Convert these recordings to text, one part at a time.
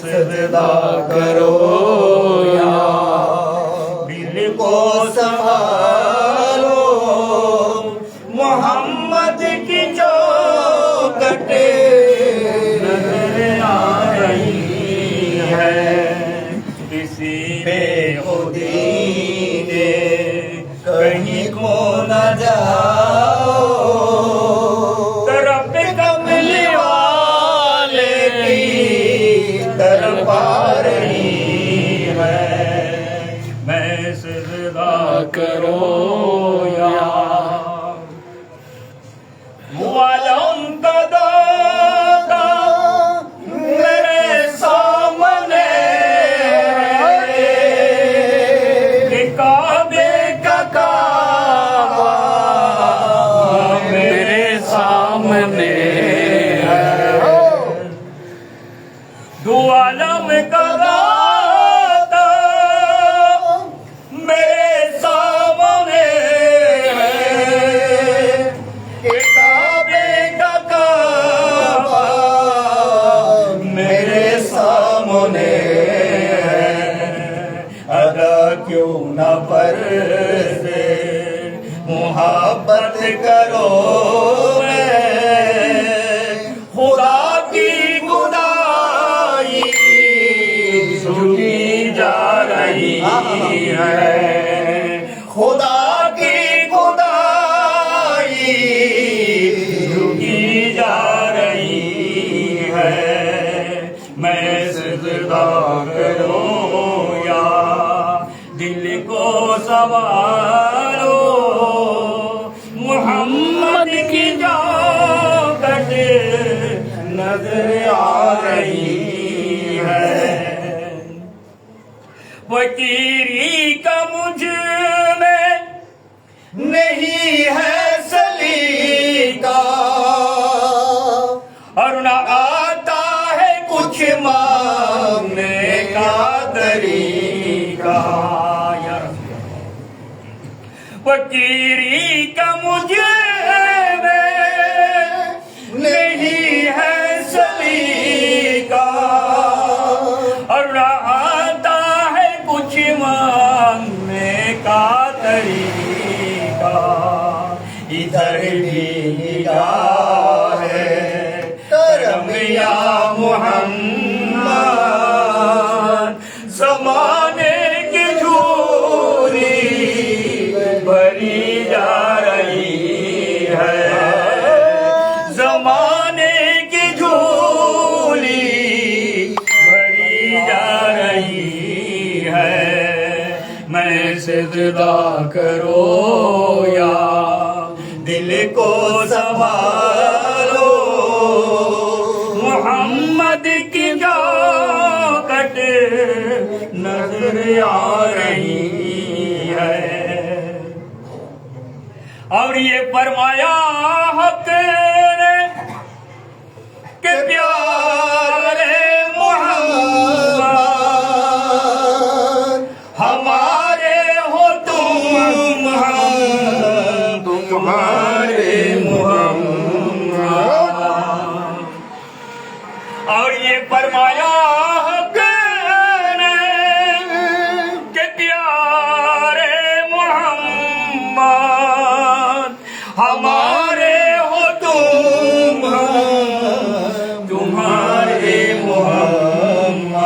सजदा करो या दिल को संभालो, मोहम्मद की चौखट नजर आ रही है। किसी बेखुदी ने कहीं खो न जाओ, तरफ कमली वाले की तरफ आ रही है। मैं सजदा करो या मुआलम का दाता मेरे सामने है, काबे का काबा मेरे सामने है। दो आलम का दाता मेरे सामने है, काबे का काबा मेरे सामने है। अदा क्यों न पर्दे मोहब्बत करो, खुदा की खुदाई झुकी जा रही है। खुदा की खुदाई झुकी जा रही है। मैं सजदा करो या दिल को संभालो, मोहम्मद की चौखट नजर आ रही है। फकीरी का मुझ में नहीं है सलीका, और न आता है कुछ मांगने का तरीका। फकीरी का मुझे में नहीं है सलीका, और न आता है कुछ मांगने का तरीका। इधर भी निगाह है करम या मुहम्मद, ज़माने की झूरी भरी जा रही है। ज़माने की झूली भरी जा रही है। मैं सजदा करो या दिल को संभालो, मोहम्मद की चौखट नजर आ रही है। और ये फरमाया हक ने कि प्यारे मोहम्मद हमारे हो तुम, हम तुम्हारे मोहम्मद। और ये फरमाया हक ने कि प्यारे मोहम्मद हमारे हो तुम, तुम्हारे मोहम्मद।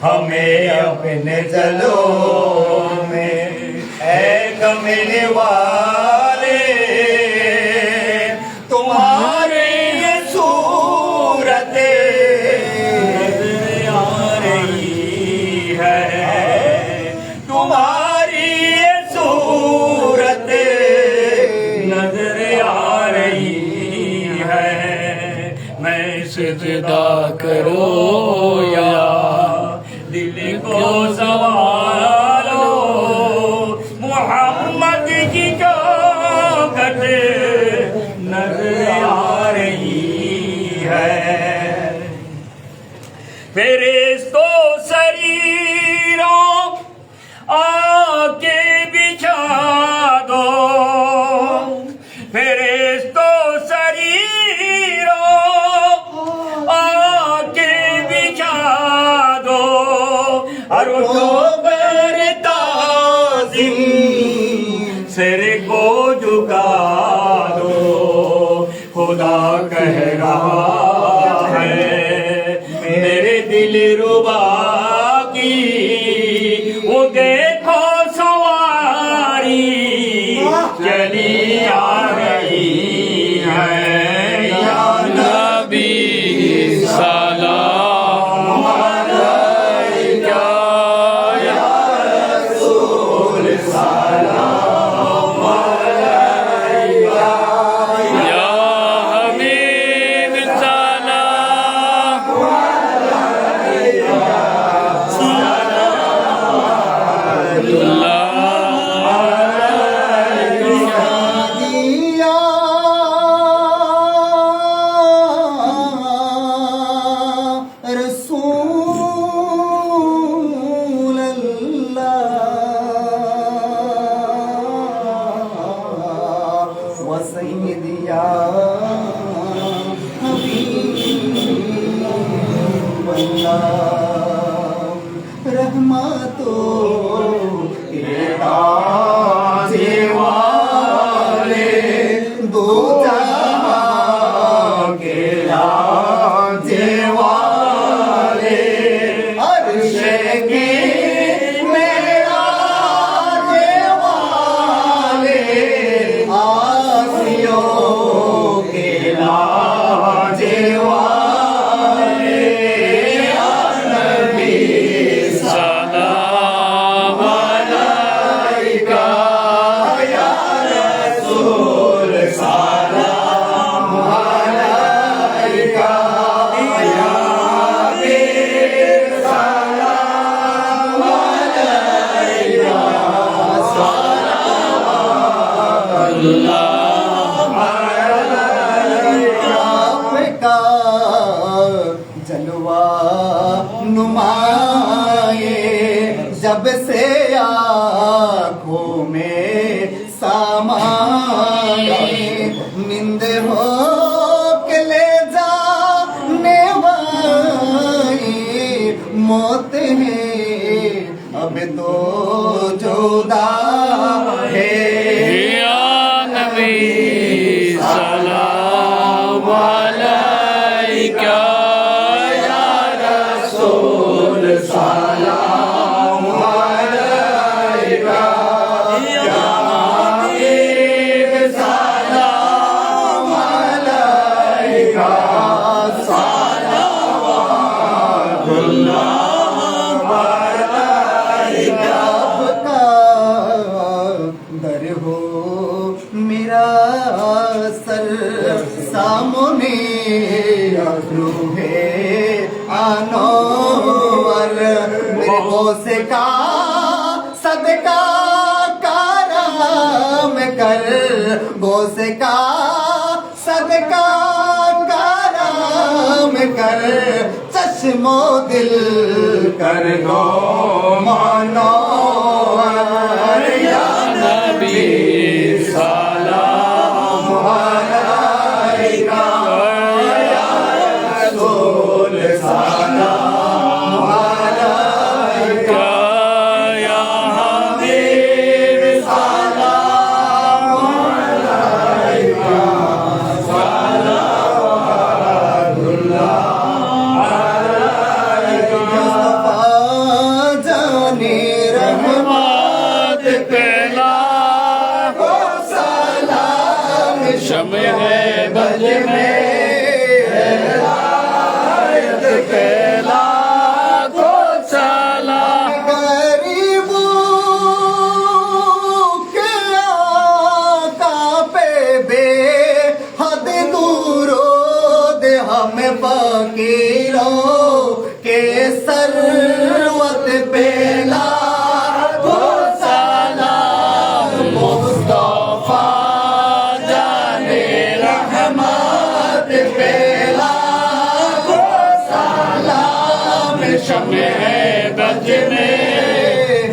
हमें अपने जलों में ऐ कमले वाले, तुम्हारे ये सूरतें नजर आ रही है। तुम्हारी ये सूरतें नजर आ रही है। मैं सजदा करो या दिल को संभालो, मोहम्मद की चौखट नजर आ रही है। फेरिश्तों शरीरों आके बिछा दो, फेरिश्तों शरीरों आके बिछा کہہ رہا ہے میرے دل ربا کی وہ دیکھو سواری چلی آ رہی ہے یا نبی سلام علیکہ یا رسول سلام علیکہ یا حبیب سلام علیکہ جب سے آنکھوں میں سامائے نیند ہو کے لے جانے والی موت ہے اب تو جدا ہے یا نبی سلام علیکہ یا رسول سلام علیکہ یا حبیب سلام علیکہ صلوات اللہ علیکہ آپ کا در ہو میرا سر سامنے روح انور میرے غوث کا صدقہ کرم کر غوث کا صدقہ کرم کر چشم و دل کر دو منور یا نبی سلام علیکہ یا رسول سلام علیکہ یا حبیب سلام علیکہ صلوات اللہ علیکہ جانے رحمت پہلا سلام شمع بج میں ہدایت پہلا کو سلام غریبوں کے آقا پہ بے حد درود ہمیں فقیروں کے ثروت پہ لاکھوں سلام مصطفیٰ جانے رحمت پہ لاکھوں سلام شمع بج میں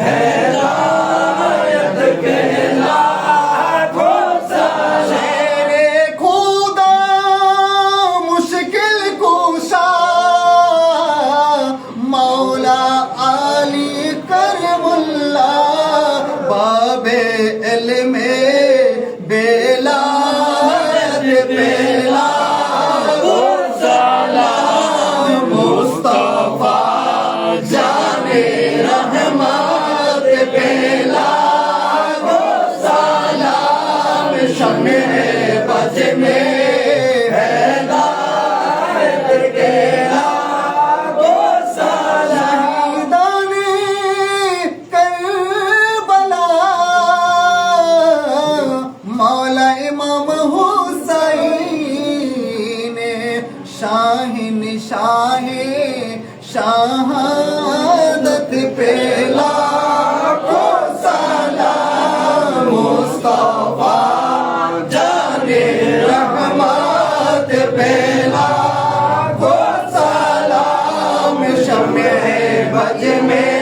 ہدایت کے لاکھوں سلام شیر خدا مشکل کشا مولا علی کرم اللہ باب علم بلایت پہ शाहिन शाहे शहादत पे लाखों सलाम मुस्तफा जाने रहमत पे लाखों सलाम शम्मे बज में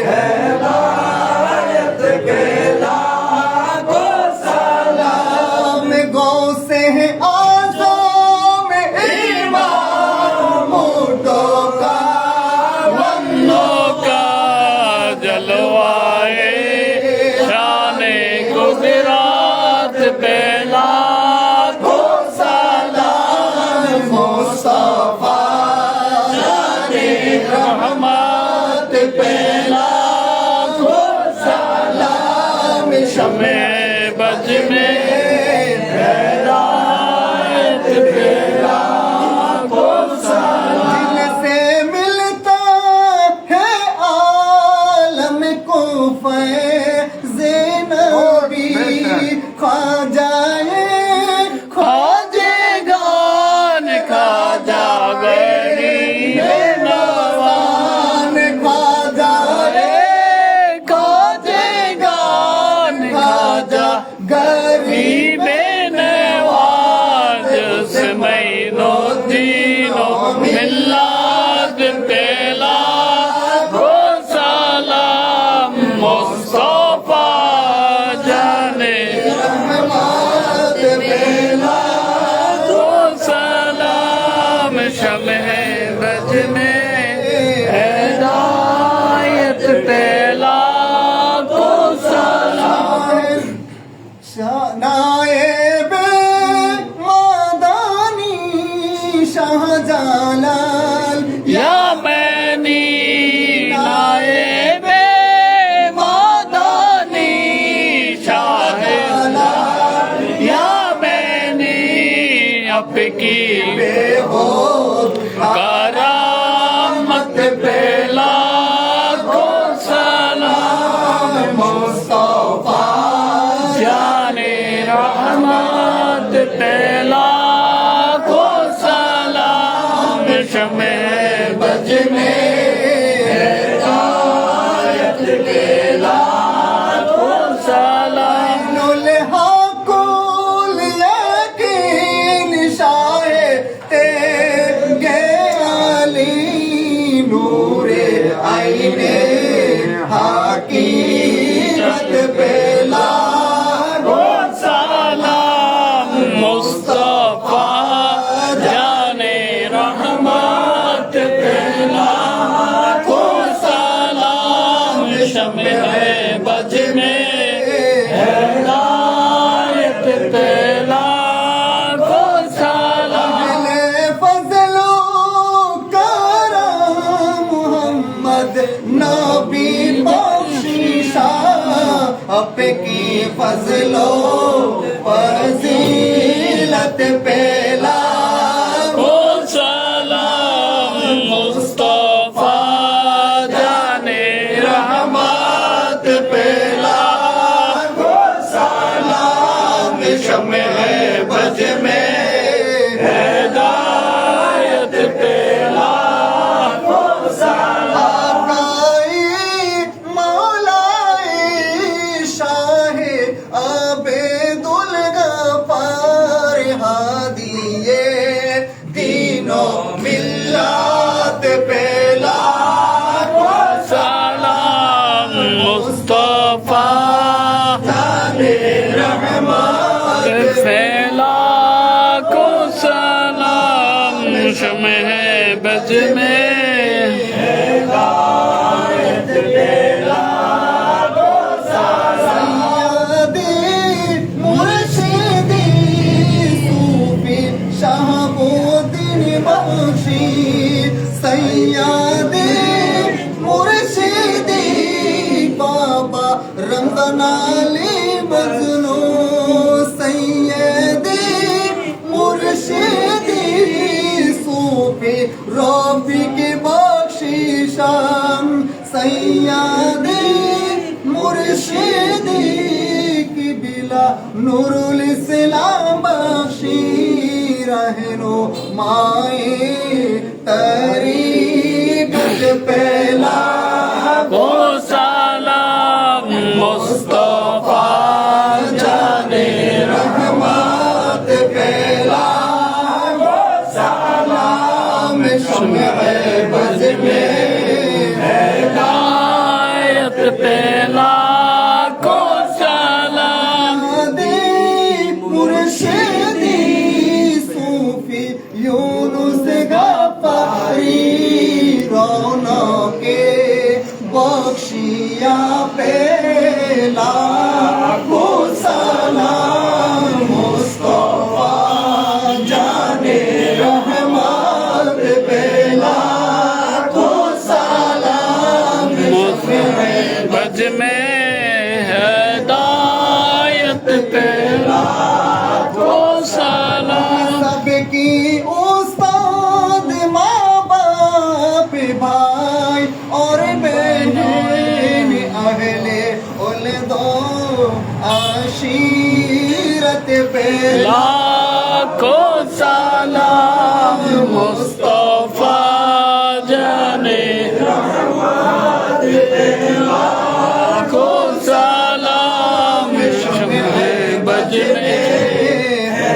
हिदायत के लाखों सलाम गौसे आज़म इमाम मुर्दों का बंदों का जलवाए शाने कुदरत पे लाखों सलाम मुस्तफा जाने रहमत पे लाखों सलाम शम्मे बज में हिदायत पे लाखों सलाम। दिल से मिलता है आलम को फैज़ नबी ख्वाजाए ख्वाजे गान ख्वाजा गरीब नवाज ख्वाजाए ख्वाजे गान ख्वाजा गरीब गरीब नवाज उसमैनो दीनो मिलाद पे लाखों सलाम मुस्तफा जाने रहमत पे लाखों सलाम शम्मे बज में हिदायत पे लाखों सलाम। नायब मादानी शाहजालाल या मैनी नायबे मादानी शाह या मैनी आपकी बेहोद करामत पे लाखों सलाम मुस्तफा जाने रहमत पे लाखों सलाम शम्मे बज में हिदायत के लाखों सलाम। नुल हाकुल यकीन शाहे तेगे अली नूरे आईने हकीकत पे लाखों सलाम मुस्तफा जाने रहमत पे लाखों सलाम शम्मे बज में हिदायत पे लाखों सलाम। फजलो करम मोहम्मद नबी बख्शिशा आपकी फजलो फजीलत पे लाखों सलाम मुस्तफा जाने रहमत पे लाखों सलाम शम्मे बज में हिदायत पे लाखों सलाम। मौलाई शाहे अबेदुल गफ्फार हादिये तीनों मिल्लत पे लाखों सलाम मुस्तफा जाने रहमत पे लाखों सलाम शम्मे बज में हिदायत पे लाखों सलाम। सैयदी मुर्शिदी सूफी शहाबुद्दीन बख्शी सैयदी मुर्शिदी बाबा रमजान अली मजनू सैयदी मुर्शिदी सूफी रबी की बख्शिशाम सैयदी मुर्शिदी की बिला नूरुल इस्लाम बख्शी रहनो माए तरीक़त पेला को सलाम मुस्तफा जाने रहमत पेला सलाम शम्ए बज़ में हिदायत पेला को सलाम दे मुर्शिदी सूफी यूनुस गफ्फारी रौनके बख्शिया पेला को सलाम मुस्तफा जाने रहमत पेला को सलाम बज में हिदायत पेला को सलाम सबकी उस्ताद माँ बाप भाई और बहनें अहले उलदो आशीरत पेला लाखो सलाम मुस्तफा जाने लाखो सलाम शम्ए बज में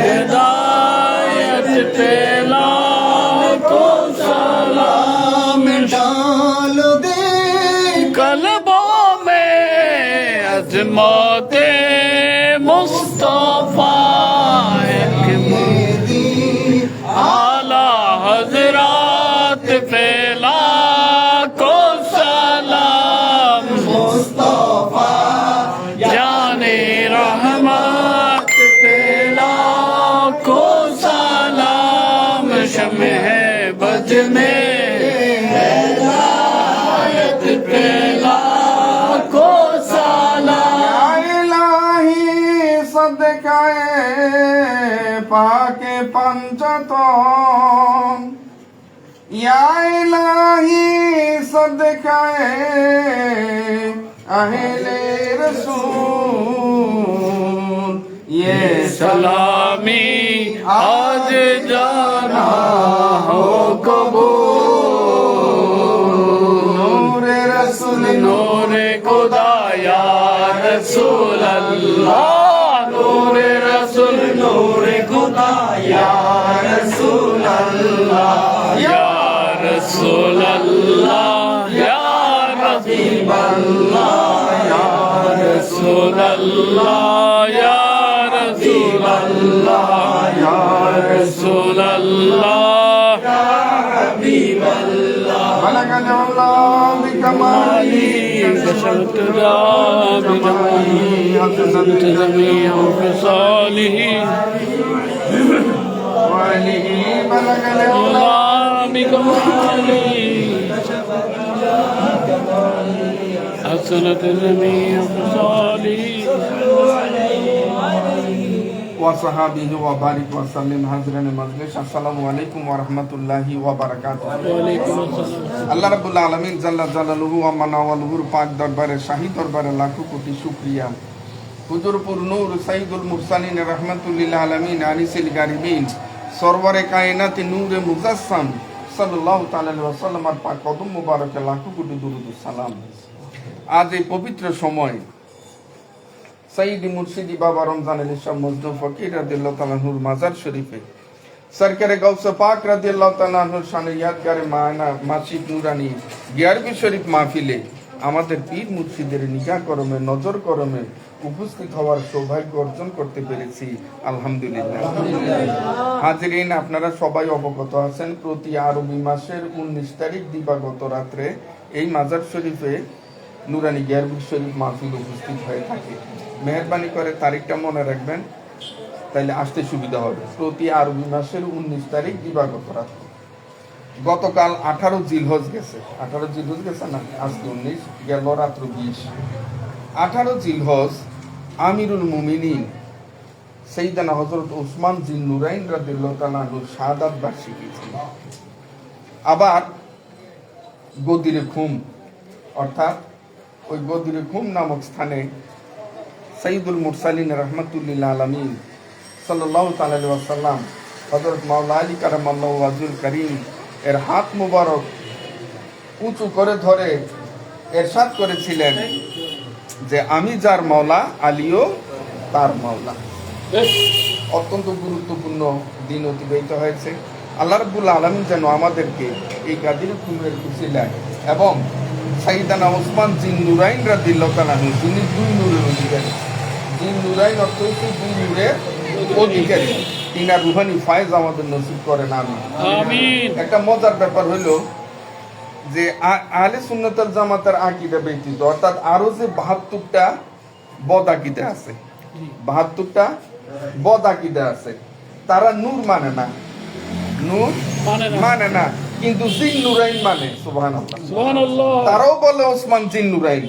हिदायत पे लाखो सलाम डाल दे कल्बों में अज़मते मुस्तफा एक मेरी आला हजरात पे लाखो सलाम मुस्तफा जाने रहमत पे लाखो सलाम शम्ए बज में हिदायत पे लाखो सलाम इलाही सदकाए पाके पंचतन या इलाही सदकाए अहले रसूल ये सलामी आज जाना हो कबूल नूर रसूल नूर खुदा या रसूल अल्लाह नूर रसूल नूर खुदा या रसूल अल्लाह या रसूल अल्लाह या रहीम अल्लाह या रसूल अल्लाह या रहीम अल्लाह या रसूल अल्लाह या हबीब अल्लाह बलग अल्लाह बिकमाली كشفت بجمالي حسنت جميع خصاله وعليه بلغ الأولى الله بكمالي حسنت جميع خصاله وصحابه وبارك وسلم حضرين مجلس السلام عليكم ورحمة الله وبركاته وعليكم السلام আল্লাহ রাব্বুল আলামিন জাল্লা জালালুহু ওয়া মানাওয়ালুহুর পাক দরবারে শাহী দরবারে লাখো কোটি শুকরিয়া হুজুরপুর নূর সাইয়্যিদুল মুরসালিন রাহমাতুল লিল আলামিন আনিসুল গারিবিন সরওয়ারে কায়নাত নূরে মুজাসসাম সাল্লাল্লাহু তাআলা আলাইহি ওয়াসাল্লামের পাক কদম মুবারকে লাখো কোটি দুরূদ ও সালাম। আজ এই পবিত্র সময় সঈদ মুর্শিদি বাবা রমজান আলী শাহ মজনু ফকির রাদিয়াল্লাহু তাআলা আনহুর মাজার শরীফে সরকারে গৌসে পাক রাদিয়াল্লাহু তাআলা আনহুর শানে ইয়াদগারে মায়না মাসিদ নুরানি 11वीं শরীফ মাহফিলে আমাদের পীর মুর্শিদের নিগাহ করমে নজর করমে উপস্থিত হওয়ার সৌভাগ্য অর্জন করতে পেরেছি আলহামদুলিল্লাহ। হাজিরিন, আপনারা সবাই অবগত আছেন প্রতি আরবি মাসের 19 তারিখ দিবাগত রাত্রে এই মাজার শরীফে নুরানি 11वीं শরীফ মাহফিল উপস্থিত হয়ে থাকে। মেহেরবানি করে তারিখটা মনে রাখবেন, তাইলে আসতে সুবিধা হবে। প্রতি আরবি মাসের 19 তারিখ দিবাগত রাত। গতকাল 18 জিলহজ গেছে, 18 জিলহজ গেছে না, আজকে 19 গেল রাত্র 20। 18 জিলহজ আমিরুল মুমিনিন সৈয়দনা হযরত ওসমান জিন নুরাইন রাদিয়াল্লাহু তাআলা আনহুর শাহাদাত বার্ষিকী ছিল। আবার গদিরে খুম অর্থাৎ ওই গদিরে খুম নামক স্থানে সাইয়্যিদুল মুরসালিন রাহমাতুল লিল আলামিন সাল্লাল্লাহু তাআলা আলাইহি ওয়াসাল্লাম হযরত মাওলানা আলী কারামাল্লাহু ওয়াজহুল কারীম এর হাত মুবারক উঁচু করে ধরে ইরশাদ করেছিলেন যে আমি যার মাওলা, আলীও তার মাওলা। অত্যন্ত গুরুত্বপূর্ণ দিন অতিবাহিত হয়েছে। আল্লাহ রাব্বুল আলামিন যেন আমাদেরকে এই গাদির হুকুমের উসিলায় এবং সাইয়েদানা ওসমান জিন নুরাইন রাদিয়াল্লাহু তাআলা আনহু, যিনি দুই নূরের অধিকারী, জিন নুরাইন অর্থ হচ্ছে দুই নূরের অধিকারী, তিনার রুহানি ফায়েজ আমাদের নসিব করেন, আমিন। আমিন। একটা মজার ব্যাপার হলো যে আহলে সুন্নাত ওয়াল জামাতের আকীদা ব্যতীত অর্থাৎ আরো যে ৭২টা বদ আকীদা আছে, ৭২টা বদ আকীদা আছে, তারা নূর মানে না, নূর মানে না, কিন্তু জিন নুরাইন মানে। সুবহানাল্লাহ, সুবহানাল্লাহ। তারাও বলে ওসমান জিন নুরাইন,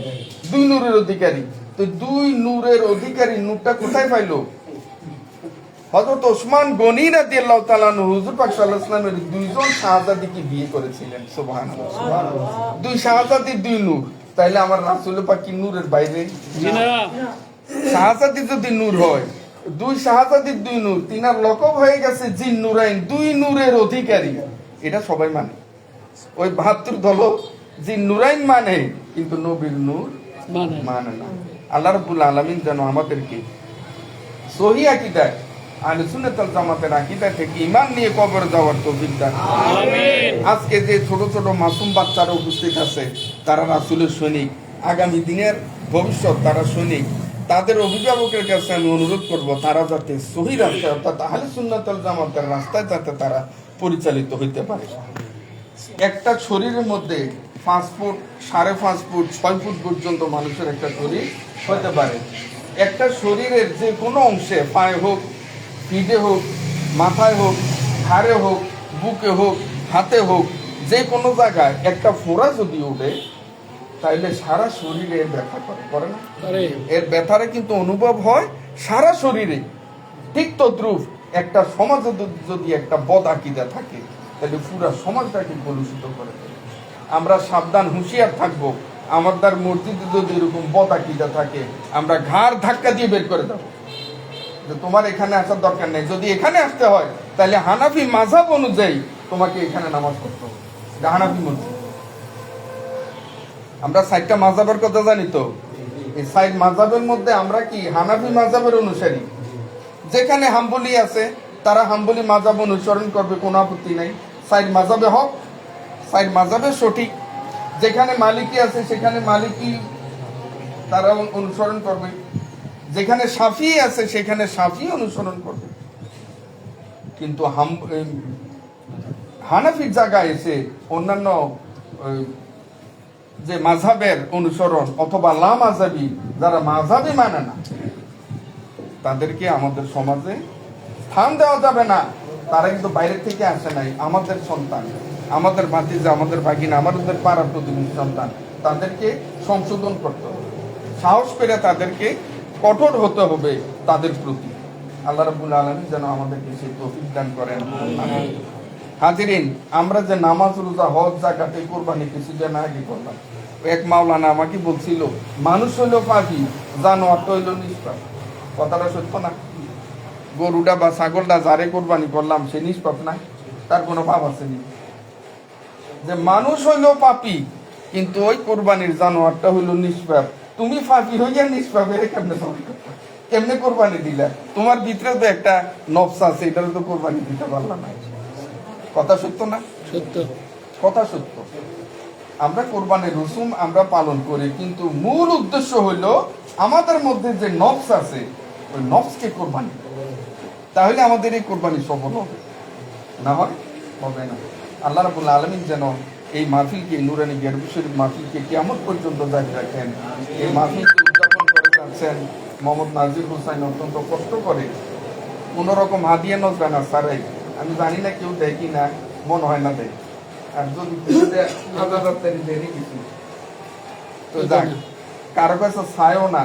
দুই নূরের অধিকারী। তো দুই নূরের অধিকারী নূরটা কোথায় পাইলো? হযরত ওসমান গনি রাদিয়াল্লাহু তাআলা আনহু হুজুর পাক সাল্লাল্লাহু আলাইহি ওয়াসাল্লামের দুইজন শাহজাদীকে বিয়ে করেছিলেন। সুবহানাল্লাহ, দুই শাহজাদীর দুই নূর। তাইলে আমার রাসূল পাক কি নূরের বাইরে? জি না। শাহজাদী যদি নূর হয়, দুই শাহজাদীর দুই নূর, তিনার লকব হয়ে গেছে জিন নুরাইন, দুই নূরের অধিকারী। এটা সবাই মানে। ওই ৭২ দল জিন নুরাইন মানে, কিন্তু নবীর নূর মানে না। আল্লাহ রাব্বুল আলামিন যেন আমাদেরকে সহিহ আকীদায় আহলে সুন্নাত ওয়াল জামাতের আকীদা থেকে ঈমান নিয়ে কবর যাওয়ার তৌফিক দান করুন। আমিন। আজকে যে ছোট ছোট মাসুম বাচ্চারা উপস্থিত আছে, তারা রাসূলের সৈনিক, আগামী দিনের ভবিষ্যৎ, তারা সৈনিক। তাদের অভিভাবকের কাছে আমি অনুরোধ করব, তারা যাতে সহিহ রাস্তায় অর্থাৎ আহলে সুন্নাত ওয়াল জামাতের রাস্তায় যাতে তারা পরিচালিত হইতে পারে। একটা শরীরের মধ্যে 5 ফুট, 5.5 ফুট, 6 ফুট পর্যন্ত মানুষের একটা শরীর হতে পারে। একটা শরীরের যে কোনো অংশে, পায়ে হোক, পিঠে হোক, মাথায় হোক, ঘাড়ে হোক, বুকে হোক, হাতে হোক, যে কোনো জায়গায় একটা ফোঁড়া যদি ওঠে, তাইলে সারা শরীরে ব্যথা করে না? এর ব্যথাটা কিন্তু অনুভব হয় সারা শরীরে। ঠিক তদ্রূপ একটা সমাজে যদি একটা বদ আকীদা থাকে, তাহলে পুরো সমাজটাকে কলুষিত করে দেবে। আমরা সাবধান, হুঁশিয়ার থাকবো। আমাদের মসজিদে যদি এরকম বদ আকীদা থাকে, আমরা ঘাড় ধাক্কা দিয়ে বের করে দেবো যে তোমার এখানে আসার দরকার নেই। যদি এখানে আসতে হয়, তাহলে হানাফি মাযহাব অনুযায়ী তোমাকে এখানে নামাজ পড়তে হবে। হানাফি মসজিদ, আমরা 6টা মাযহাবের কথা জানি তো, এই 6 মাযহাবের মধ্যে আমরা কি হানাফি মাযহাবের অনুসারী। যেখানে হাম্বলি আছে, তারা হাম্বলি মাযহাব অনুসরণ করবে, কোনো আপত্তি নাই। 6 মাযহাবে হক, 6 মাযহাবে সঠিক। যেখানে মালিকি আছে, সেখানে মালিকি তারা অনুসরণ করবে। যেখানে শাফি আছে, সেখানে শাফি অনুসরণ করবে। কিন্তু হানাফির জায়গায় এসে অন্যান্য যে মাযহাবের অনুসরণ অথবা লা মাযহাবি, যারা মাযহাবি মানে না, তাদেরকে আমাদের সমাজে স্থান দেওয়া যাবে না। তারা কিন্তু বাইরে থেকে আসে নাই, আমাদের সন্তান, আমাদের ভাতিজা, আমাদের ভাগিনা, আমাদের পাড়া প্রতিবেশী সন্তান। তাদেরকে সংশোধন করতে হবে, সাহস করে তাদেরকে কঠোর হতে হবে তাদের প্রতি। আল্লাহ রাব্বুল আলামিন যেন আমাদেরকে সেই তৌফিক দান করেন। হাজিরিন, আমরা যে নামাজ, রোজা, হজ, যাকাত, কুরবানি কিছুদিন আগে করলাম, এক মাওলানা আমাকে বলছিল, মানুষ হইল পাপী, জানোয়ারটা হইল নিষ্পাপ। কথাটা সত্য না? গরুটা বা ছাগলটা যারে কোরবানি করলাম, সে নিষ্পাপ না? তার কোনো পাপ আছে নি? যে মানুষ হইল পাপী, কিন্তু ওই কোরবানির জানোয়ারটা হইল নিষ্পাপ। তুমি পাপী হইয়া নিষ্পাপ, এর কেমনে কোরবানি দিলা? তোমার ভিতরে তো একটা নফস আছে, এটার তো কোরবানি দিতে পারলাম না। কথা সত্য না? সত্য কথা সত্য। আমরা কোরবানির রসুম আমরা পালন করি, কিন্তু মূল উদ্দেশ্য হইল আমাদের মধ্যে যে নফস আছে, ওই নফসকে কোরবানি। তাহলে আমাদের এই কোরবানি সফল হবে, না হয় হবে না। আল্লাহ রাব্বুল আলামিন যেন এই মাহফিলকে, নুরানি গিয়ারবি শরীফ মাহফিলকে কিয়ামত পর্যন্ত জারি রাখেন। এই মাহফিলকে উদযাপন করে যাচ্ছেন মোহাম্মদ নাজির হোসাইন, অত্যন্ত কষ্ট করে, কোন রকম হাদিয়া নজরানা ছাড়াই। আমি জানি না কেউ দেয় কি না, মনে হয় না দেয়। আর যদি তো যাক, কারো কাছে ছায়ও না,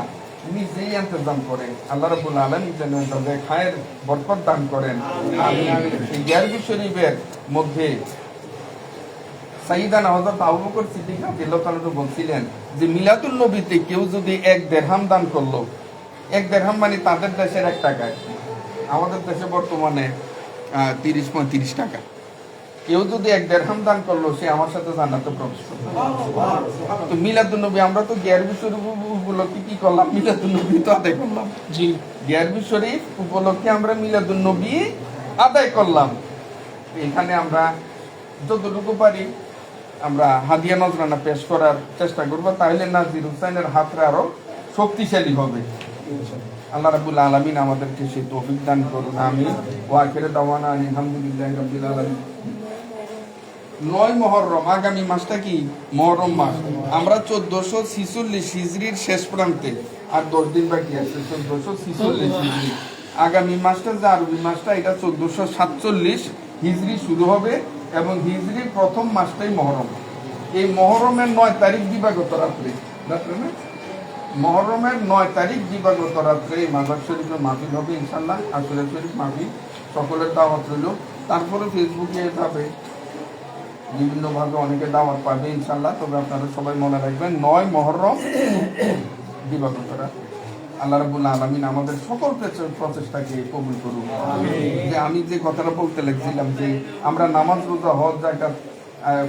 নিজেই ইন্তজাম করে। আল্লাহ রাব্বুল আলামিন যেন তাদের খায়ের বরকত দান করেন। আমি এই গিয়ারবি শরীফের মধ্যে সাইয়েদানা হযরত আবু বকর সিদ্দিক রাদিয়াল্লাহু তাআলা বলছিলেন যে মিলাদুন নবীতে কেউ যদি 1 দিরহাম দান করলো, 1 দিরহাম মানে তাদের দেশের 1 টাকায়, আমাদের দেশে বর্তমানে 30-35 টাকা। কেউ যদি 1 দিরহাম দান করলো সে আমার সাথে জান্নাতে প্রবেশ করবে। তো মিলাদুন্নবী আমরা তো গিয়ারবি শরীফ উপলক্ষে কি করলাম? মিলাদুন্নবী তো আদায় করলাম। জি, গিয়ারবি শরীফ উপলক্ষে আমরা মিলাদুন্নবী আদায় করলাম। এখানে আমরা যতটুকু পারি আমরা হাদিয়া নজরানা পেশ করার চেষ্টা করবো, তাহলে নাজির হুসাইনের হাতটা আরো শক্তিশালী হবে। আল্লাহ রাব্বুল আলামিন আমাদেরকে সেই তৌফিক দান করুন, আমিন। ওয়া আখিরু দাওয়ানা আলহামদুলিল্লাহি রাব্বিল আলামিন। 9 মুহররম, আগামী মাসটা কি মুহররম মাস। আমরা 1446 হিজরির শেষ প্রান্তে, আর 10 দিন বাকি আছে 1446 হিজরি। আগামী মাসটা যে আরবি মাসটা এটা 1447 হিজরি শুরু হবে এবং হিজরির প্রথম মাসটাই মুহররম। এই মুহররমের 9 তারিখ দিবাগত রাত্রে না, মুহররমের 9 তারিখ দিবাগত রাত্রে এই মাজার শরীফে মাহফিল হবে ইনশাআল্লাহ। আসরে শরীফ মাহফিল, সকলের দাওয়াত রইল। তারপরে ফেসবুকে যাবে, বিভিন্নভাবে অনেকে দাওয়াত পাবে ইনশাআল্লাহ। তবে আপনারা সবাই মনে রাখবেন 9 মুহররম দিবাগত রাত। আল্লাহ রাব্বুল আলামিন আমাদের সকল প্রচেষ্টাকে কবুল করুন। যে আমি যে কথাটা বলতে লাগছিলাম যে আমরা নামাজ, রোজা, হজ, যাকাত,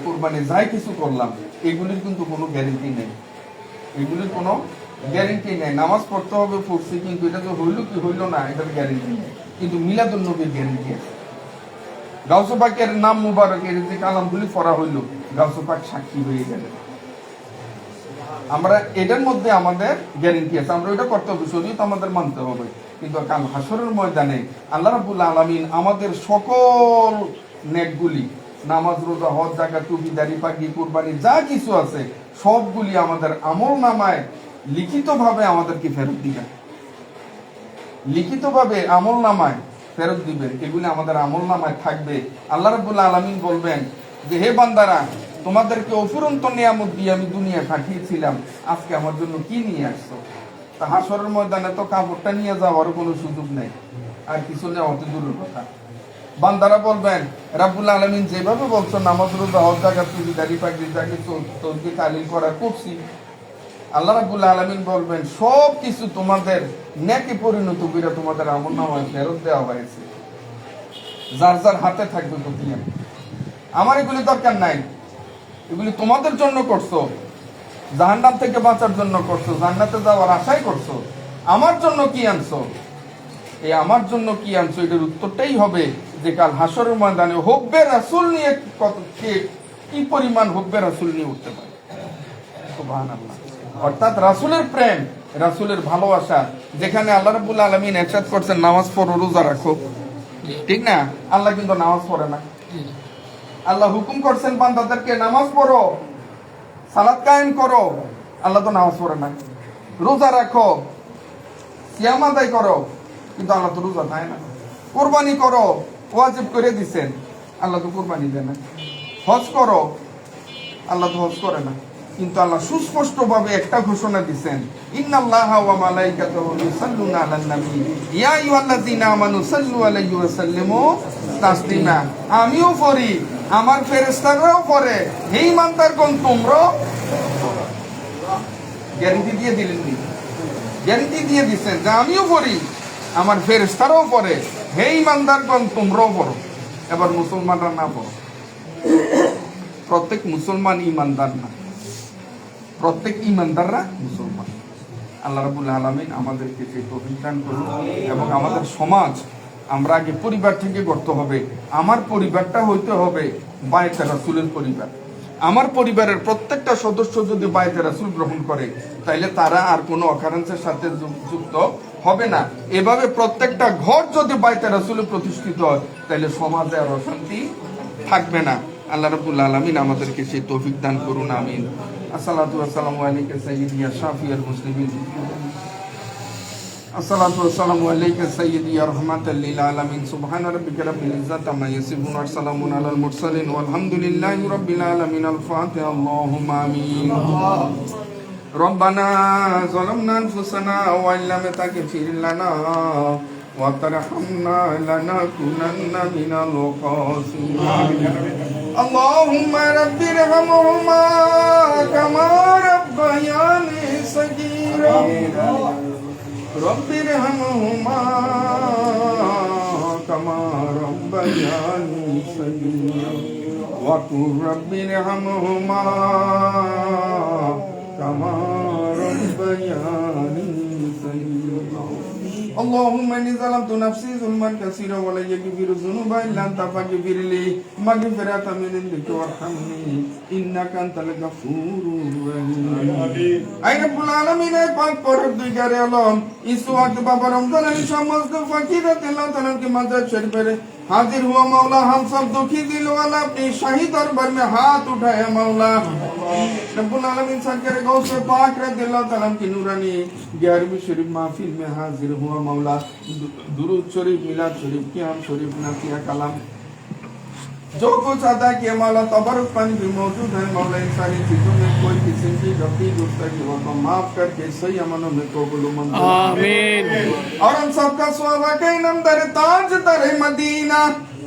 কুরবানি যাই কিছু করলাম, এগুলির কিন্তু কোনো গ্যারেন্টি নেই। এগুলির কোনো গ্যারেন্টি নেই। নামাজ পড়তে হবে, পড়ছি, কিন্তু এটা যে হইল কি হইল না এটার গ্যারেন্টি নেই। কিন্তু মিলাদুন নবীর গ্যারেন্টি আছে। গাউসে পাকের নাম মুবারকের যে কালামগুলি পড়া হইল, গাউসে পাক সাক্ষী হয়ে গেলেন। আমরা এটার মধ্যে আমাদের গ্যারেন্টি আছে, আমরা ওইটা করতে হবে, শরীয়ত আমাদের মানতে হবে। কিন্তু কাল হাসরের ময়দানে আল্লাহ রাব্বুল আলামিন আমাদের সকল নেকগুলি, নামাজ, রোজা, হজ, যাকাত, টুপি, দাড়ি, পাগড়ি, কুরবানি যা কিছু আছে সবগুলি আমাদের আমল নামায় লিখিতভাবে আমাদেরকে ফেরত দিবেন। লিখিতভাবে আমল নামায় ফেরত দিবেন। এগুলি আমাদের আমল নামায় থাকবে। আল্লাহ রাব্বুল আলামিন বলবেন যে হে বান্দারা, তোমাদেরকে অফুরন্ত নিয়ামত দিয়ে আমি দুনিয়া পাঠিয়েছিলাম, আজকে আমার জন্য কি নিয়ে আসছো? তা হাসরের ময়দানে তো কাপড়টা নিয়ে যাওয়ার কোনো সুযোগ নেই, আর কিছু নেওয়া অতি দূরের কথা। বান্দারা বলবেন রাব্বুল আলামিন যেভাবে বলছো নামাজ, রোজা, হজ, যাকাত, টুপি, দাড়ি, পাগড়ি যাকে তসবিহ তাহলিল করা করছি, আল্লাহ রাব্বুল আলামিন বলবেন সব কিছু তোমাদের নেকি পরিণত করে তোমাদের আমলনামায় ফেরত দেওয়া হয়েছে। যার যার হাতে থাকবে প্রতিদিন। আমার এগুলি দরকার নাই, এগুলি তোমাদের জন্য করছো, জাহান্নাম থেকে বাঁচার জন্য করছো, জান্নাতে যাওয়ার আশাই করছো। আমার জন্য কি আনছো? এই আমার জন্য কি আনছো এটার উত্তরটাই হবে যে কাল হাসরের ময়দানে হুব্বে রাসূল নিয়ে কি পরিমাণ হুব্বে রাসূল নিয়ে উঠতে পারে। সুবহানাল্লাহ। অর্থাৎ রাসূলের প্রেম, রাসূলের ভালোবাসা, যেখানে আল্লাহ রাব্বুল আলামিন ইরশাদ করছেন নামাজ পড়ো, রোজা রাখো, ঠিক না? আল্লাহ কিন্তু নামাজ পড়ে না। আল্লাহ হুকুম করছেন বান্দাদেরকে নামাজ পড়ো, সালাত কায়েম করো, আল্লাহ তো নামাজ পড়ে না। রোজা রাখো, সিয়াম আদায় করো, কিন্তু আল্লাহ তো রোজা দেয় না। কুরবানি করো, ওয়াজিব করে দিছেন, আল্লাহ তো কুরবানি দেয় না। হজ করো, আল্লাহ তো হজ করে না। কিন্তু আল্লাহ সুস্পষ্টভাবে একটা ঘোষণা দিবেন, ইন্নাল্লাহা ওয়া মালাইকাতুহু ইউসাল্লুনা আলান নবী ইয়া আইয়ুহাল্লাযীনা আমানু সাল্লু আলাইহি ওয়া সাল্লিমু তাসলিমা। আমিও পড়ি, আমার ফেরেশতারাও পড়ে, হে ঈমানদারগণ তোমরা। গ্যারান্টি দিয়ে দিলেন, গ্যারান্টি দিয়ে দিচ্ছেন যে আমিও পড়ি, আমার ফেরেশতারাও পড়ে, হে ঈমানদারগণ তোমরাও পড়ো। এবার মুসলমানরা না পড়ো। প্রত্যেক মুসলমান ঈমানদার না, প্রত্যেক ঈমানদাররা মুসলমান। আল্লাহ রাব্বুল আলামিন আমাদেরকে সেই তৌফিক দান করুন। এবং আমাদের সমাজ আমরা আগে পরিবার থেকে গড়তে হবে। আমার পরিবারটা হইতে হবে বায়তে রাসূলের পরিবার। আমার পরিবারের প্রত্যেকটা সদস্য যদি বায়তে রাসূল গ্রহণ করে, তাইলে তারা আর কোনো অকারেন্সের সাথে যুক্ত হবে না। এভাবে প্রত্যেকটা ঘর যদি বায়তে রাসূলে প্রতিষ্ঠিত হয়, তাইলে সমাজে আর অশান্তি থাকবে না। আল্লাহ রাব্বুল আলামিন আমাদেরকে সেই তৌফিক দান করুন, আমিন। আসসালাতু ওয়াসসালামু আলাইকা সাইয়্যিদি ইয়া শাফিউল মুসলিমিন। আসসালাতু ওয়াসসালামু আলাইকা সাইয়্যিদি ইয়া রাহমাতাল লিল আলামিন। সুবহানা রাব্বিকা রাব্বিল ইজ্জাতি আম্মা ইয়াসিফুন ওয়া সালামুন আলাল মুরসালিন ওয়ালহামদুলিল্লাহি রাব্বিল আলামিন। আল ফাতিহা। আল্লাহুম্মা আমিন। রব্বানা যালামনা আনফুসানা ওয়া ইল্লাম তাগফির লানা ওয়া তারহামনা লানাকুনান্না মিনাল খাসিরিন। اللهم رب ارحمهما كما ربياني صغيرا رب ارحمهما كما ربياني ربياني صغيرا وقل رب ارحمهما كما ربياني صغيرا اللهم اني ظلمت نفسي ظلما كثيرا ولا يغفر الذنوب الا انت فاغفر لي مغفرة من عندك وارحمني انك انت الغفور الرحيم اي رب العالمين اي পাক পরদিগারে আলম इस वक्त बाबा रमजान अली समस्त फकीरत अल्लाह ताला की मदद शरीफ में हाजिर हुआ मौला हम सब दुखी दिल वाला अपनी शाही दरबार में हाथ उठाए मौला रब्बुल आलमीन सरकार गौसे पाक रज़ियल्लाहु ताला की नूरानी 11वीं शरीफ महफिल में हाजिर हुआ मौला दुरूद शरीफ मिलाद शरीफ क़ियाम शरीफ नसिया कलाम जो कुछ अदा किया मौला तबरुक पानी भी मौजूद है मौला इन सारी चीजों में कोई किस्म की गलती गुस्ताखी हो तो माफ करके सही अमलों में कबूल मंजूर आमीन। और हम सबका स्वागत है नमदर ताज दरे मदीना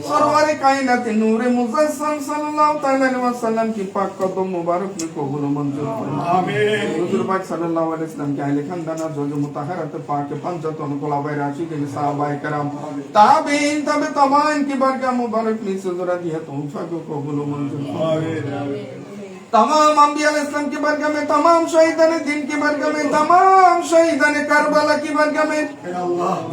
सरवर कायनात नूर मुजस्सम सल्लल्लाहु अलैहि वसल्लम की पाक कदम मुबारक में कबूल मंजूर फरमाए आमीन। हुजूर पाक सल्लल्लाहु अलैहि वसल्लम के अहले खानदान जो मुतहहरत पाक पंजतन खुलाफाए राशिदीन सहाबाए करम ताबीन तबे तबाइन की बरकत मुबारक में सजरा दिया तौफा को कबूल मंजूर आमीन। तमाम अंबिया इस्लाम की बरकत में तमाम शहीदान दिन की बरकत में तमाम शहीदान करबला की बरकत में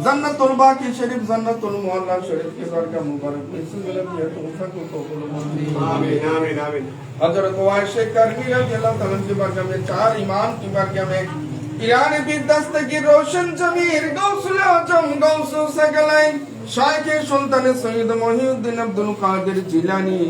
जन्नतुल बाकी शरीफ जन्नतुल मुअल्ला शरीफ की बरकत मुबारक में सजरा दिया तौफा को कबूल मंजूर आमीन आमीन आमीन। हजरत वाइशे करनी रज़ियल्लाहु ताला की बरकत में 4 इमाम की बरकत में ईरान की दस्तगीर रोशन जमीर गौसुल आजम गौसु सकलाइन शाइख सुल्तान सैयद मोहिउद्दीन अब्दुल कादिर जिलानी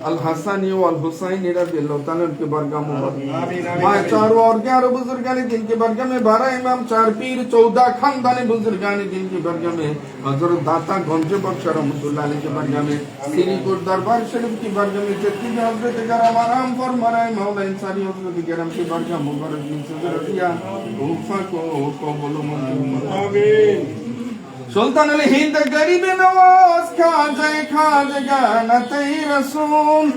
अल हसनी वल हुसैनी रज़ियल्लाहु ताला के बरकत मुबारक आमीन आमीन। मैं 4 और 11 बुजुर्गान दिन के बरकत में 12 इमाम 4 पीर 14 खानदान बुजुर्गान दिन की बरकत में हजरत दाता गंज बख्श रहमतुल्लाह अलैहि के बरकत में श्रीकोट दरबार शरीफ की बरकत में जितनी भी हजरत करम आराम फरमाए मौला इन सारी हजरत करम की बरकत मुबारक में सजरा दिया तौफा को कबूल मंजूर आमीन। सुल्तान अल हिंद गरीब नवाज खाजा नते रसूल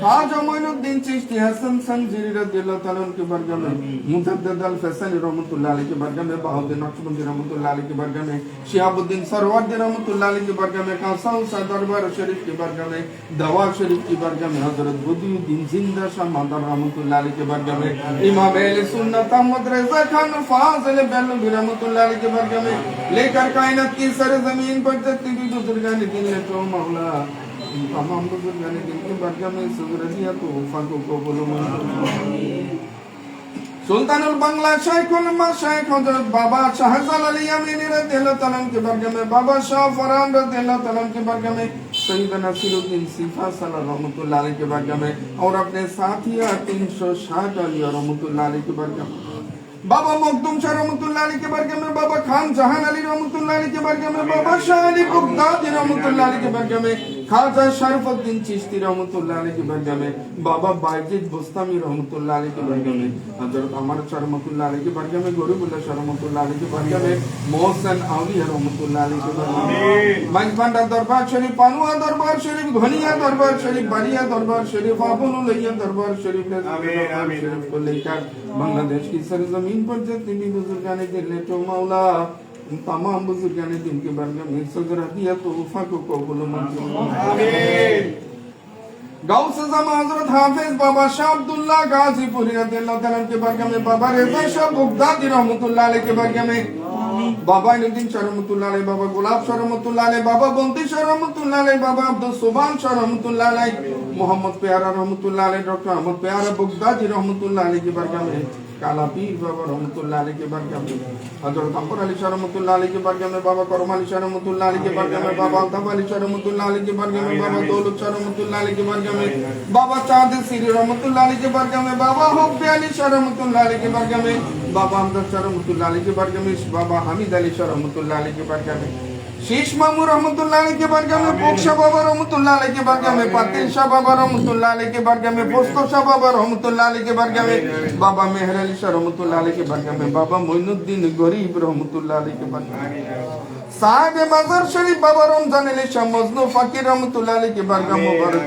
खाजा मोइनुद्दीन चिश्ती हसन संजीरी रज़ियल्लाहु ताला उनके बरकत में मुजद्दिद अल फैसली रहमतुल्लाह अलैहि के बरकत में बहाउद्दीन नक्शबंदी रहमतुल्लाह अलैहि के बरकत में शिहाबुद्दीन सरवर्दी रहमतुल्लाह अलैहि के बरकत में कासाउसा दरबार शरीफ की बरकत में दवा शरीफ की बरकत में हजरत बुद्दीन जिंदा शाह मादर रहमतुल्लाह अलैहि के बरकत में इमाम अहले सुन्नत अहमद रज़ा खान फाजिल बेलवी रहमतुल्लाह अलैहि के बरकत में लेकर कायनात की सरजमीन पर जितनी भी बुजुर्गान दिन ने तो मौला तमाम बुजुर्गान दिन की बरकत में सजरा दिया तौफा को कबूल मंजूर। सुल्तानुल बांग्ला शेखुल मशाइख हजरत बाबा शाहजाल अली अमीनी रज़ियल्लाहु ताला के बरकत में बाबा शाह फरान रज़ियल्लाहु ताला के बरकत में सैयद नसीरुद्दीन सिफा सल्लल्लाहु रहमतुल्लाह अलैहि के बरकत में और अपने साथी 360 अली रहमतुल्लाह अलैहि के बरकत में बाबा मखदूम शाह रहमतुल्लाह अलैहि के बरकत में बाबा खान जहान अली रहमतुल्लाह अलैहि के बरकत में बाबा शाह अली बगदादी रहमतुल्लाह अलैहि के बरकत में खाजा शरफुद्दीन चिश्ती रहमतुल्लाह अलैहि के बरकत में बाबा बायजीद बुस्तामी रहमतुल्लाह अलैहि के बरकत में हजरत अमर शाह रहमतुल्लाह अलैहि के बरकत में गरीबुल्लाह शाह रहमतुल्लाह अलैहि के बरकत में मोहसिन औलिया रहमतुल्लाह अलैहि के बरकत में मंजबांडा दरबार शरीफ पानुआ दरबार शरीफ घनिया दरबार शरीफ बलिया दरबार शरीफ आबुलैया दरबार शरीफ आमीन आमीन को लेकर बांग्लादेश की सरजमीन पर जितने भी बुजुर्गान दिन ने तो मौला तमाम बुजुर्गान दिन के बरकत में सजरा दिया तौफा को कबूल मंजूर आमीन। गौस ज़मा हजरत हाफिज बाबा शाह अब्दुल्लाह गाजीपुरी रज़ियल्लाहु ताला के बरकत में बाबा रज़ा शाह बगदादी रहमतुल्लाह अलैहि के बरकत में बाबा इनुद्दीन शाह रहमतुल्लाह अलैहि बाबा गुलाब शाह रहमतुल्लाह अलैहि बाबा बंती शाह रहमतुल्लाह अलैहि बाबा अब्दुल सुभान शाह रहमतुल्लाह अलैहि मोहम्मद प्यारा रहमतुल्लाह अलैहि डॉक्टर अहमद प्यारा बगदादी रहमतुल्लाह अलैहि की बरकत में काला पीर बाबा रहमतुल्लाह अलैहि की बरकत में हजरत अकबर अली शाह रहमतुल्लाह अलैहि की बरकत में बाबा करम अली शाह रहमतुल्लाह अलैहि की बरकत में बाबा अल्ताफ अली शाह रहमतुल्लाह अलैहि की बरकत में बाबा दौलत शाह रहमतुल्लाह अलैहि की बरकत में बाबा चांद सीरी रहमतुल्लाह अलैहि की बरकत में बाबा हुब्बे अली शाह रहमतुल्लाह अलैहि की बरकत में बाबा हमदर्द शाह रहमतुल्लाह अलैहि की बरकत में बाबा हामिद अली शाह रहमतुल्लाह अलैहि की बरकत में शीश मामू रहमतुल्लाह अलैहि के बरकत में पोक्षा बाबा रहमतुल्लाह अलैहि के बरकत में पातिल शाह बाबा रहमतुल्लाह अलैहि के बरकत में पोस्तो शाह बाबा रहमतुल्लाह अलैहि के बरकत में बाबा मेहर अली शाह रहमतुल्लाह अलैहि के बरकत में बाबा मोइनुद्दीन गरीब रहमतुल्लाह अलैहि के बरकत में साहिब मज़र शरीफ बाबा रमजान अली शाह मजनू फकीर रहमतुल्लाह अलैहि के बरकत मुबारक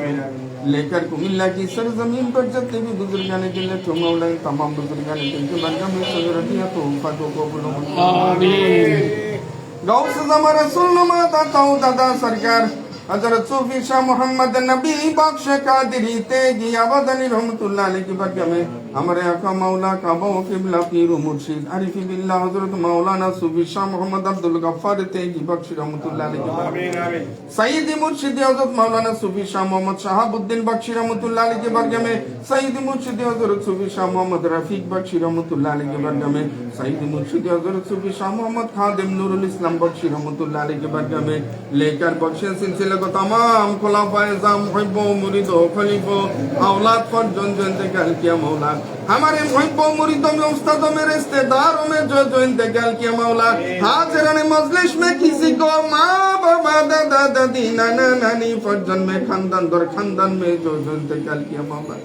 लेकर कुमिल्ला की सरजमीन पर जितने भी बुजुर्गान दिन ने तो मौला तमाम बुजुर्गान दिन के बरकत में सजरा दिया तौफा को कबूल आमीन। गौस ज़मा रसूल नुमा दाता सरकार हजरत सूफी शाह मोहम्मद नबी बख्श कादरी तेगी अबदनी रहमतुल्लाह अलैहि की बरकत में हमारे आका मौला काबा किबला पीर मुर्शिद आरिफ बिल्लाह हजरत मौलाना सूफी शाह मोहम्मद अब्दुल गफ्फार तेगी बख्श रहमतुल्लाह अलैहि की बरकत सईदी मुर्शिद हजरत मौलाना सूफी शाह मोहम्मद शहाबुद्दीन बख्शी रहमतुल्लाह अलैहि की बरकत में सईदी मुर्शिद हजरत सूफी शाह मोहम्मद रफीक बख्शी रहमतुल्लाह अलैहि की बरकत में सईदी मुर्शिद हजरत सूफी शाह मोहम्मद खादिम नूरुल इस्लाम बख्शी रहमतुल्लाह अलैहि की बरकत में लेकर बख्शे सिलसिले को तमाम खुलाफाए जाम मुहिब्बों मुरीदों खलीफों औलाद पर जो इंतकाल किया मौला हमारे मुहिब्बों मुरीदों में उस्तादों में रिश्तेदारों में जो इंतकाल किया मौला हाजिरान मजलिस में किसी को माँ बाबा दादा दादी नाना नानी फर्जन में खानदान दर खानदान में जो इंतकाल किया मौला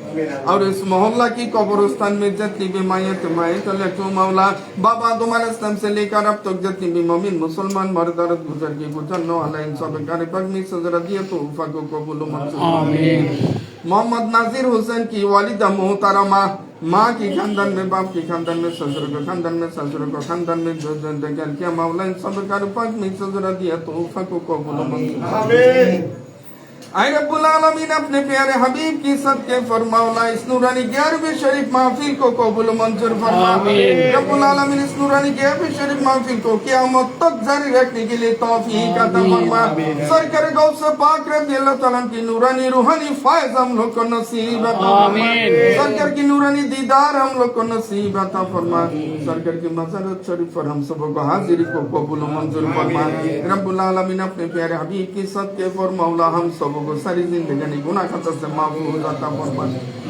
और इस मोहल्ला की कब्रिस्तान में जितनी भी मायत कलेक्टो मौला बाबा तुम्हारे इस्लाम से लेकर अब तक जितनी भी मोमिन मुसलमान मर्द औरत गुजर के गुजरने वाला इन सब कार पगनी सजरा दिए तो उफा को कबूल मंजूर आमीन। मोहम्मद नाजिर हुसैन की वालिदा मोहतरमा माँ की खानदान में बाप की खानदान में ससुर को खानदान में ससुर को खानदान में जो इंतकाल किया मौला इन सब कार पगनी सजरा दिए तो उफा को कबूल मंजूर आमीन। आए रब्बुल आलमीन अपने प्यारे हबीब की सदके फरमाओला इस नूरानी 11वीं शरीफ महफिल को कबूल मंजूर फरमा रब्बुल आलमीन इस नूरानी 11वीं शरीफ महफिल को क़यामत तक जारी रखने के लिए तौफीक अता फरमा सरकार गौस पाक रज़ियल्लाहु तआला की नूरानी रूहानी फैज़ हम लोग को नसीब अता फरमा सरकार की नूरानी दीदार हम लोग को नसीब अता फरमा सरकार की मज़ारत शरीफ पर हम सब को हाजिरी को कबूल मंजूर फरमा रब्बुल आलमीन अपने प्यारे हबीब की सदके फरमाओला हम सब को सारी जिंदगी गुनाह खता से महफूज अता फरमा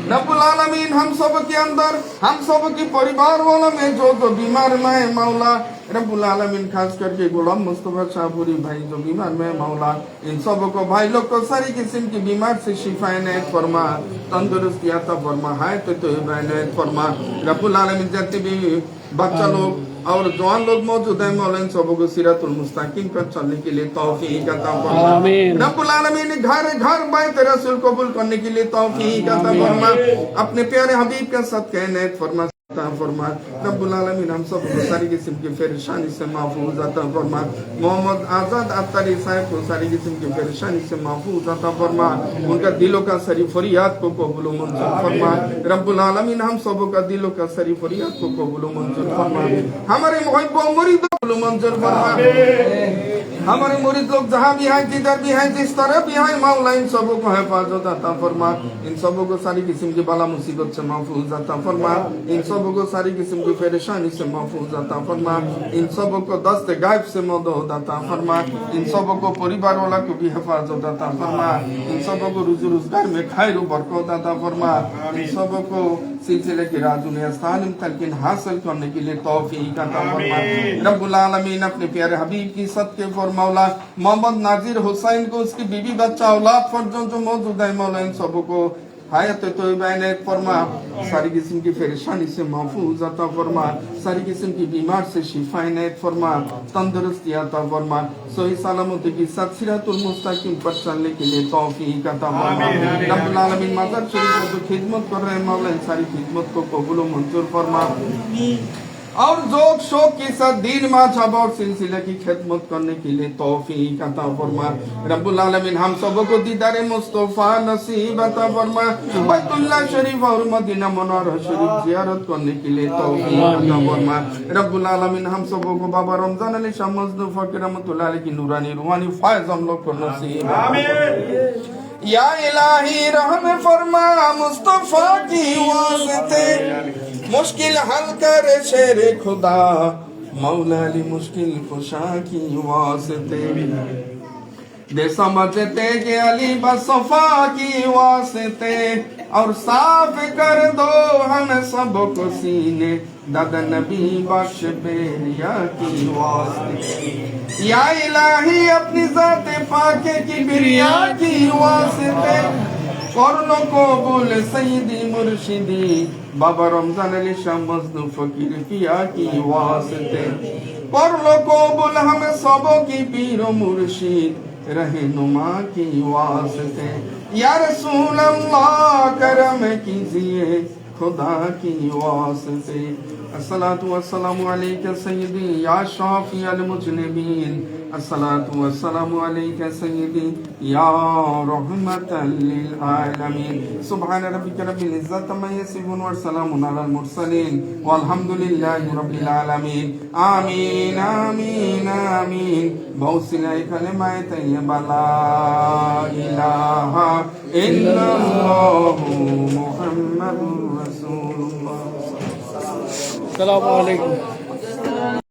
रब्बुल आलमीन हम सब के अंदर हम सब की परिवार वालों में जो बीमार में है मौला रब्बुल आलमीन खास करके गुलाम मुस्तफा शाहपुरी भाई जो बीमार में मौला इन सब को भाई लोग को सारी किस्म की बीमार से शिफा इनायत फरमा तंदुरुस्ती अता फरमा हायत तो इनायत फरमा रब्बुल आलमीन जितने भी बच्चा लोग और जवान लोग मौजूद हैं मौला इन सबों को सिरातुल मुस्तकीम पर चलने के लिए तौफीक अता फरमा रब्बुल आलमीन घर घर बैत रसूल कबूल करने के लिए तौफीक अता फरमा अपने प्यारे हबीब का सदका इनायत फरमा फरमा रब्बुल आलमीन हम सब को सारी किस्म की परेशानी से महफूज अता फरमा मोहम्मद आजाद अत्तारी साहब को सारी किस्म की परेशानी से महफूज अता फरमा उनका दिलों का सरी फरियाद को कबूल मंजूर फरमा रब्बुल आलमीन हम सब का दिलों का सरी फरियाद को कबूल मंजूर फरमा हमारे मुहिब्बों मुरीदों को मंजूर फरमा हमारे मुरीद लोग जहाँ भी हैं जिधर भी हैं जिस तरह भी हैं मौला इन सबों को हिफाजत अता फरमा इन सबों को सारी किस्म की बला मुसीबत से महफूज अता फरमा इन सबों को सारी किस्म की परेशानी से महफूज अता फरमा इन सबों को दस्त गायब से मदद अता फरमा इन सबों को परिवार वाला को भी हिफाजत अता फरमा इन सबों को रुजू रोजगार में खैर बरकत अता फरमा इन सबों को सिलसिले की राजुल अस्तालिम तलकीन हासिल करने के लिए तौफीक अता फरमा रब्बुल आलमीन अपने प्यारे हबीब की सदके मौला मोहम्मद नाजिर हुसैन को उसकी बीवी बच्चा औलाद फर्जों जो मौजूद है मौला इन सबों को हायत तोयबा इनायत फरमा सारी किस्म की परेशानी से महफूज अता फरमा सारी किस्म की बीमार से शिफा इनायत फरमा तंदुरुस्ती अता फरमा सही सलामती के साथ सिरातुल मुस्तकीम पर चलने के लिए तौफीक अता फरमा रब्बुल आलमीन मदर शरीफ को जो खिदमत कर रहे हैं मौला इन सारी खिदमत को कबूल मंजूर फरमा और जोक शोक के साथ दीन माछब और सिलसिले की खिदमत करने के लिए तौफीक अता फरमा रब्बुल आलमीन हम सबों को दीदारे मुस्तफा नसीब अता फरमा बैतुल्लाह शरीफ और मदीना मुनव्वरा शरीफ जियारत करने के लिए तौफीक अता फरमा रब्बुल आलमीन हम सबों को बाबा रमजान अली शाह मजदूर फकीर रहमतुल्लाह अलैह की नूरानी रूहानी फैज़ हम लोग को नसीब आमीन या इलाही रहम फरमा मुस्तफा की वास्ते मुश्किल हल कर शेर खुदा मौला अली मुश्किल कुशा की वास्ते दे समझते के अली बसफा की वास्ते और साफ कर दो हम सब को सीने दादा नबी बख्श बेरिया की वास्ते या इलाही अपनी ज़ात पाके की बिरिया की वास्ते करलो कबूल सईदी मुर्शिदी बाबा रमजान अली शाह मजनू फकीर पिया की वास्ते करलो कबूल हमें सबों की पीरो मुर्शिद रहनुमा की वास्ते या रसूल अल्लाह करम कीजिए खुदा की वास्ते अस्सलातु वस्सलामु अलैका सय्यदी या शाफी अल मुजनिबीन अस्सलातु वस्सलामु अलैका सय्यदी या रहमतल लिल आलमीन सुब्हान रब्बिका रब्बिल इज्जति अम्मा यसिफून व सलामुन अलल मुरसलीन वल्हम्दुलिल्लाहि रब्बिल आलमीन आमीन आमीन आमीन बौसिलाई कलिमाए तय्यबा ला इलाहा इल्लल्लाहु मुहम्मदुर रसूलुल्लाह। अस्सलामु अलैकुम।